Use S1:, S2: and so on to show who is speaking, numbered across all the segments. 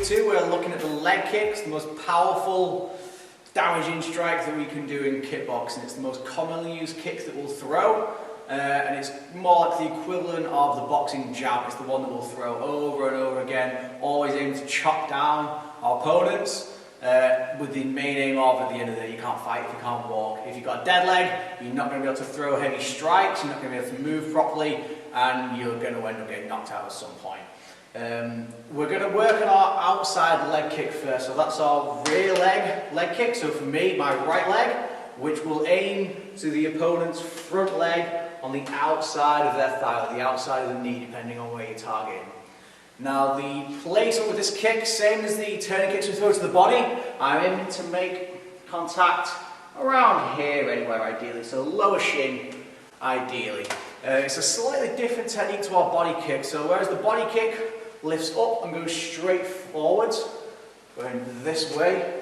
S1: 2, we're looking at the leg kicks, the most powerful, damaging strike that we can do in kickboxing. It's the most commonly used kicks that we'll throw, and it's more like the equivalent of the boxing jab. It's the one that we'll throw over and over again, always aim to chop down our opponents, with the main aim of, at the end of the day, you can't fight if you can't walk. If you've got a dead leg, you're not going to be able to throw heavy strikes, you're not going to be able to move properly, and you're going to end up getting knocked out at some point. We're going to work on our outside leg kick first, so that's our rear leg kick. So for me, my right leg, which will aim to the opponent's front leg on the outside of their thigh, or the outside of the knee, depending on where you're targeting. Now the placement with this kick, same as the turning kicks we throw to the body, I'm aiming to make contact around here anywhere ideally, so lower shin ideally. It's a slightly different technique to our body kick, so whereas the body kick lifts up and goes straight forwards, going this way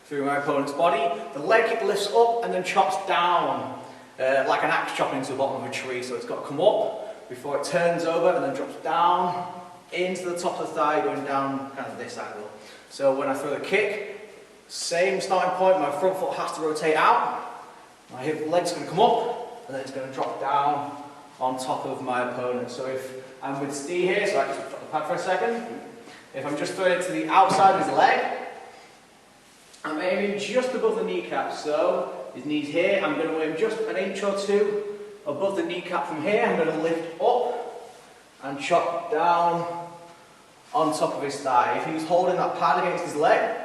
S1: through my opponent's body, the leg kick lifts up and then chops down like an axe chopping into the bottom of a tree. So it's got to come up before it turns over and then drops down into the top of the thigh, going down kind of this angle. So when I throw the kick, same starting point, my front foot has to rotate out, my hip leg's going to come up, and then it's going to drop down on top of my opponent. So if I'm with Steve here, so I just drop the pad for a second, if I'm just throwing it to the outside of his leg, I'm aiming just above the kneecap, so his knee's here, I'm going to aim just an inch or two above the kneecap from here, I'm going to lift up and chop down on top of his thigh. If he was holding that pad against his leg,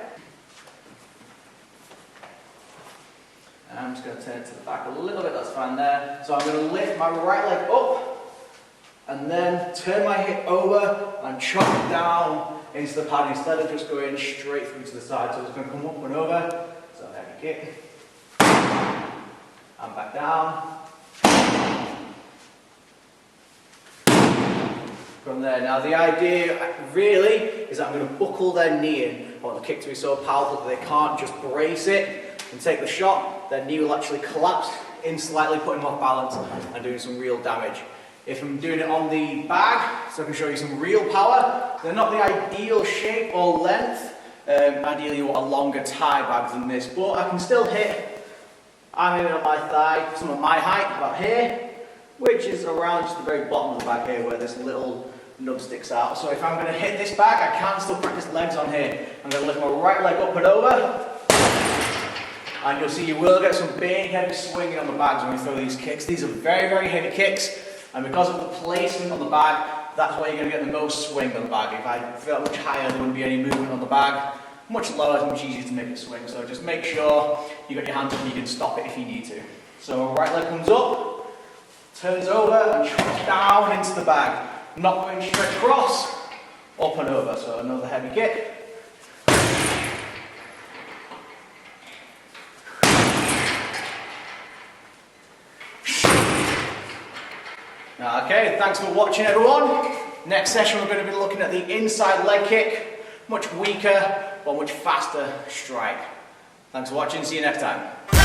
S1: I'm just going to turn it to the back a little bit, that's fine there. So I'm going to lift my right leg up and then turn my hip over and chop it down into the pad instead of just going straight through to the side. So it's going to come up and over, so heavy kick, and back down. From there. Now the idea really is that I'm going to buckle their knee in. I want the kick to be so powerful that they can't just brace it and take the shot. Their knee will actually collapse in slightly, putting them off balance and doing some real damage. If I'm doing it on the bag, so I can show you some real power, they're not the ideal shape or length. Ideally you want a longer tie bag than this, but I can still hit. I'm aiming at my thigh, some of my height, about here, which is around just the very bottom of the bag here where this little nub sticks out. So if I'm going to hit this bag, I can still practice legs on here. I'm going to lift my right leg up and over, and you'll see you will get some big heavy swinging on the bags when we throw these kicks. These are very, very heavy kicks, and because of the placement on the bag, that's where you're going to get the most swing on the bag. If I felt much higher, there wouldn't be any movement on the bag. Much lower, it's much easier to make it swing. So just make sure you got your hands up and you can stop it if you need to. So right leg comes up, turns over and chops down into the bag. Not going straight across, up and over. So another heavy kick. Okay, thanks for watching everyone. Next session we're going to be looking at the inside leg kick. Much weaker, but much faster strike. Thanks for watching, see you next time.